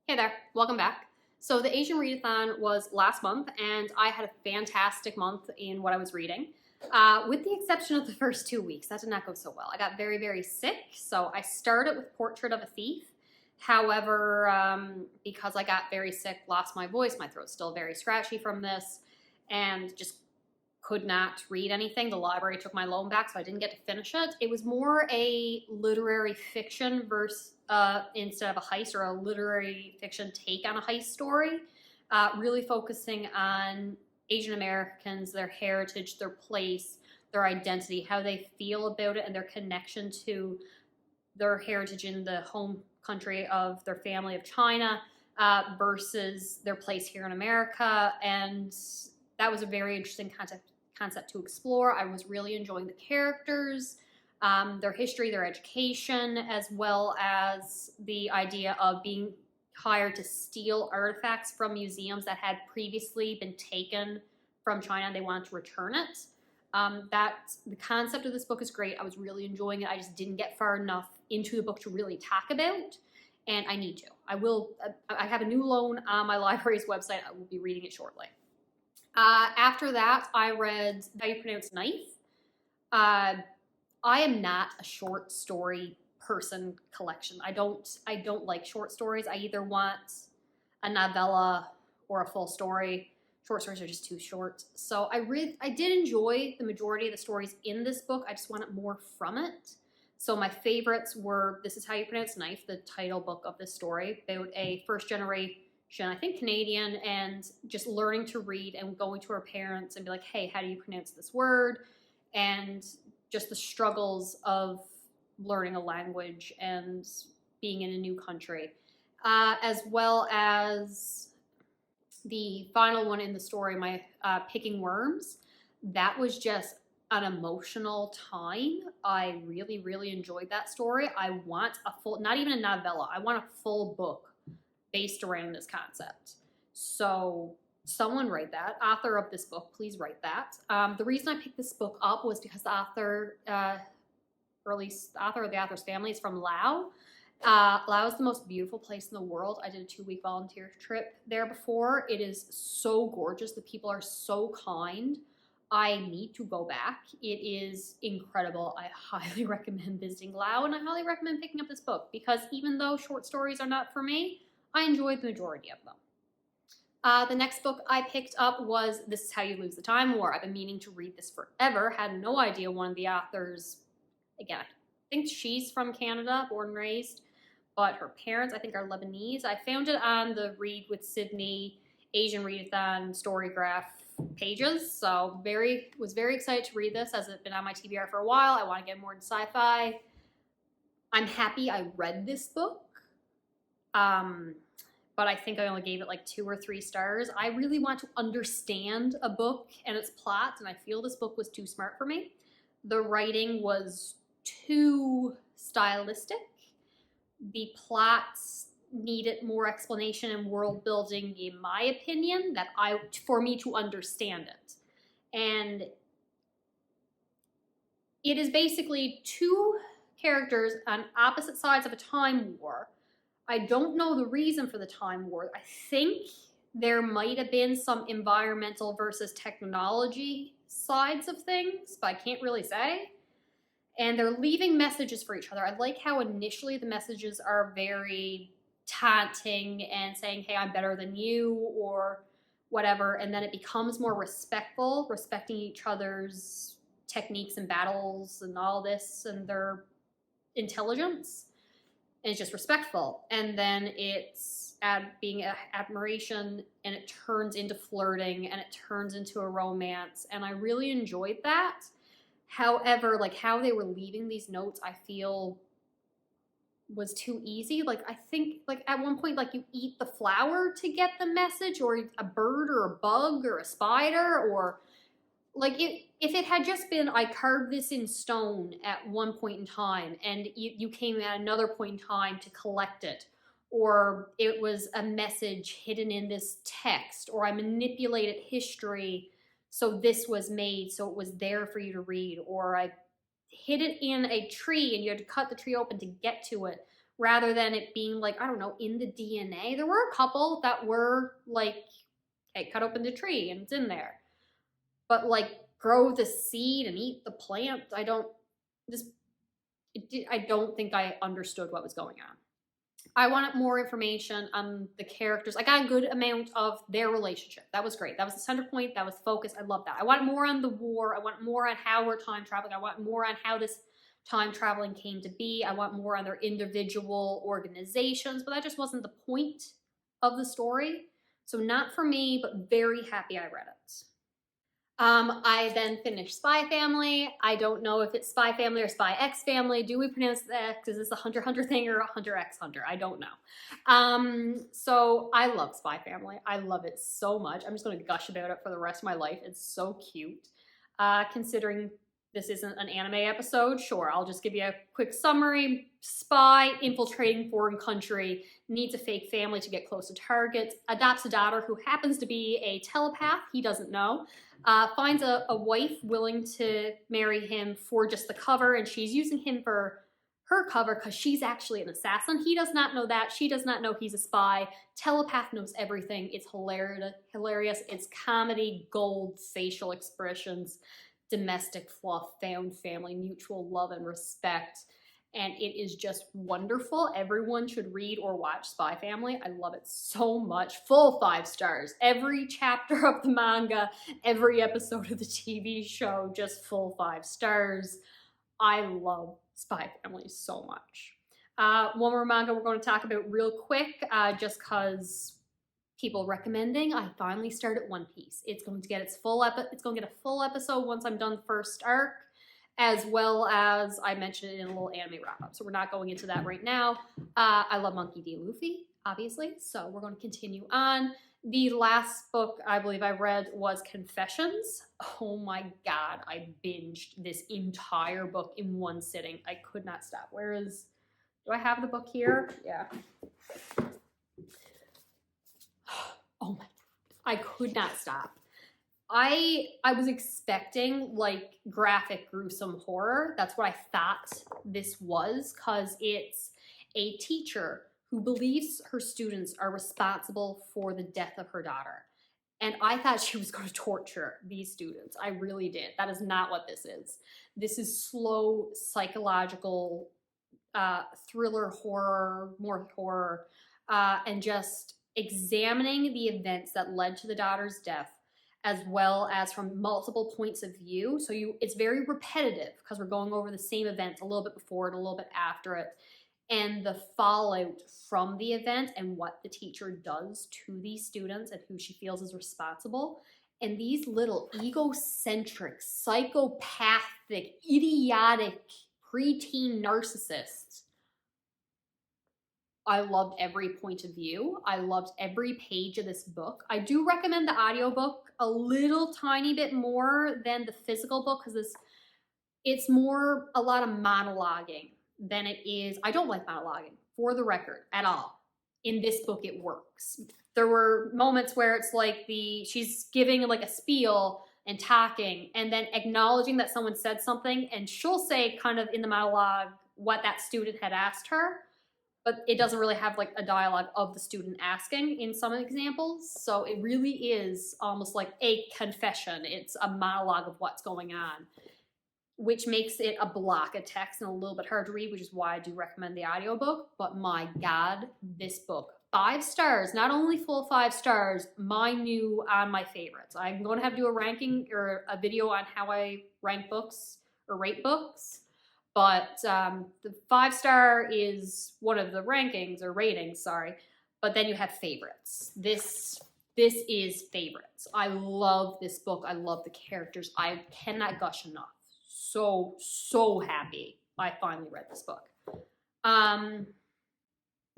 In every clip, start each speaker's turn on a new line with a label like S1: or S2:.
S1: Hey there, welcome back. So the Asian Readathon was last month, and I had a fantastic month in what I was reading, with the exception of the first 2 weeks. That did not go so well. I got very, very sick, so I started with Portrait of a Thief. However, because I got very sick, lost my voice, my throat's still very scratchy from this, and just could not read anything. The library took my loan back, so I didn't get to finish it. It was more a literary fiction verse instead of a heist, or a literary fiction take on a heist story, really focusing on Asian Americans, their heritage, their place, their identity, how they feel about it, and their connection to their heritage in the home country of their family of China versus their place here in America. And that was a very interesting concept to explore. I was really enjoying the characters, their history, their education, as well as the idea of being hired to steal artifacts from museums that had previously been taken from China and they wanted to return it. The concept of this book is great. I was really enjoying it. I just didn't get far enough into the book to really talk about, and I need to. I have a new loan on my library's website. I will be reading it shortly. After that, I read How You Pronounce Knife. I am not a short story person collection. I don't like short stories. I either want a novella or a full story. Short stories are just too short. So I did enjoy the majority of the stories in this book. I just wanted more from it. So my favorites were This Is How You Pronounce Knife, the title book of this story, about a first generation, I think Canadian, and just learning to read and going to her parents and be like, hey, how do you pronounce this word? And just the struggles of learning a language and being in a new country, as well as the final one in the story, my Picking Worms. That was just an emotional time. I really, really enjoyed that story. I want a full, not even a novella, I want a full book based around this concept. So someone write that. Author of this book, please write that. The reason I picked this book up was because the author, or at least the author of the author's family, is from Laos. Laos is the most beautiful place in the world. I did a 2-week volunteer trip there before. It is so gorgeous. The people are so kind. I need to go back. It is incredible. I highly recommend visiting Laos, and I highly recommend picking up this book because even though short stories are not for me, I enjoyed the majority of them. The next book I picked up was This Is How You Lose the Time War. I've been meaning to read this forever. Had no idea one of the authors, again, I think she's from Canada, born and raised, but her parents, I think, are Lebanese. I found it on the Read with Sydney Asian Readathon Storygraph pages, so was very excited to read this, as it's been on my TBR for a while. I want to get more into sci-fi. I'm happy I read this book. But I think I only gave it like 2 or 3 stars. I really want to understand a book and its plot, and I feel this book was too smart for me. The writing was too stylistic. The plots needed more explanation and world building, in my opinion, for me to understand it. And it is basically 2 characters on opposite sides of a time war. I don't know the reason for the time war. I think there might have been some environmental versus technology sides of things, but I can't really say. And they're leaving messages for each other. I like how initially the messages are very taunting and saying, hey, I'm better than you, or whatever. And then it becomes more respectful, respecting each other's techniques and battles and all this and their intelligence. And it's just respectful. And then it's being admiration, and it turns into flirting, and it turns into a romance. And I really enjoyed that. However, like how they were leaving these notes, I feel was too easy. Like I think like at one point, like you eat the flower to get the message, or a bird or a bug or a spider, or like if it had just been, I carved this in stone at one point in time and you came at another point in time to collect it, or it was a message hidden in this text, or I manipulated history so this was made so it was there for you to read, or I hid it in a tree and you had to cut the tree open to get to it, rather than it being like, I don't know, in the DNA. There were a couple that were like, hey, cut open the tree and it's in there. But like grow the seed and eat the plant, I don't think I understood what was going on. I wanted more information on the characters. I got a good amount of their relationship. That was great. That was the center point. That was focus. I love that. I want more on the war. I want more on how we're time traveling. I want more on how this time traveling came to be. I want more on their individual organizations, but that just wasn't the point of the story. So not for me, but very happy I read it. I then finished Spy Family. I don't know if it's Spy Family or Spy X Family. Do we pronounce the X? Is this a Hunter Hunter thing or a Hunter X Hunter? I don't know. So I love Spy Family. I love it so much. I'm just going to gush about it for the rest of my life. It's so cute. Considering this isn't an anime episode, sure, I'll just give you a quick summary. Spy infiltrating foreign country, needs a fake family to get close to targets, adopts a daughter who happens to be a telepath, he doesn't know, finds a wife willing to marry him for just the cover, and she's using him for her cover because she's actually an assassin. He does not know that. She does not know he's a spy. Telepath knows everything. It's hilarious. It's comedy, gold, facial expressions, domestic fluff, found family, mutual love and respect. And it is just wonderful. Everyone should read or watch Spy Family. I love it so much. Full 5 stars. Every chapter of the manga, every episode of the TV show, just full 5 stars. I love Spy Family so much. One more manga we're going to talk about real quick, just because people recommending. I finally started One Piece. It's going to get a full episode once I'm done the first arc, as well as I mentioned it in a little anime wrap-up. So we're not going into that right now. I love Monkey D. Luffy, obviously, so we're going to continue on. The last book I believe I read was Confessions. Oh my god, I binged this entire book in one sitting. I could not stop. Do I have the book here? Yeah. Oh my god, I could not stop. I was expecting like graphic, gruesome horror. That's what I thought this was, because it's a teacher who believes her students are responsible for the death of her daughter. And I thought she was going to torture these students. I really did. That is not what this is. This is slow, psychological, thriller horror, more horror, and just examining the events that led to the daughter's death, as well as from multiple points of view. So it's very repetitive because we're going over the same events a little bit before it, a little bit after it, and the fallout from the event and what the teacher does to these students and who she feels is responsible. And these little egocentric, psychopathic, idiotic preteen narcissists, I loved every point of view. I loved every page of this book. I do recommend the audiobook a little tiny bit more than the physical book, because it's more a lot of monologuing than it is. I don't like monologuing, for the record, at all. In this book, it works. There were moments where it's like she's giving like a spiel and talking and then acknowledging that someone said something, and she'll say kind of in the monologue what that student had asked her, but it doesn't really have like a dialogue of the student asking in some examples. So it really is almost like a confession. It's a monologue of what's going on, which makes it a block of text and a little bit hard to read, which is why I do recommend the audiobook. But my God, this book, 5 stars, not only full 5 stars, my new on my favorites. I'm going to have to do a ranking or a video on how I rank books or rate books. But the 5-star is one of the rankings or ratings, sorry. But then you have favorites. This is favorites. I love this book. I love the characters. I cannot gush enough. So happy I finally read this book.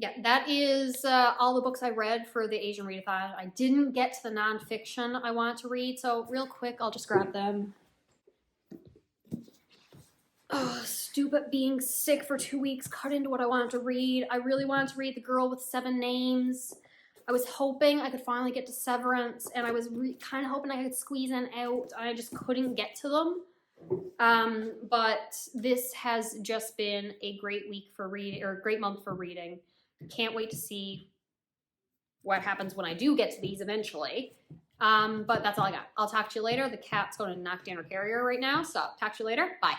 S1: Yeah, that is all the books I read for the Asian Readathon. I didn't get to the nonfiction I wanted to read, so real quick, I'll just grab them. Oh, stupid being sick for 2 weeks cut into what I wanted to read. I really wanted to read The Girl with 7 Names. I was hoping I could finally get to Severance, and I was kind of hoping I could squeeze in out, and I just couldn't get to them. But this has just been a great week for reading, or a great month for reading. Can't wait to see what happens when I do get to these eventually. But that's all I got. I'll talk to you later. The cat's going to knock down her carrier right now, so talk to you later. Bye.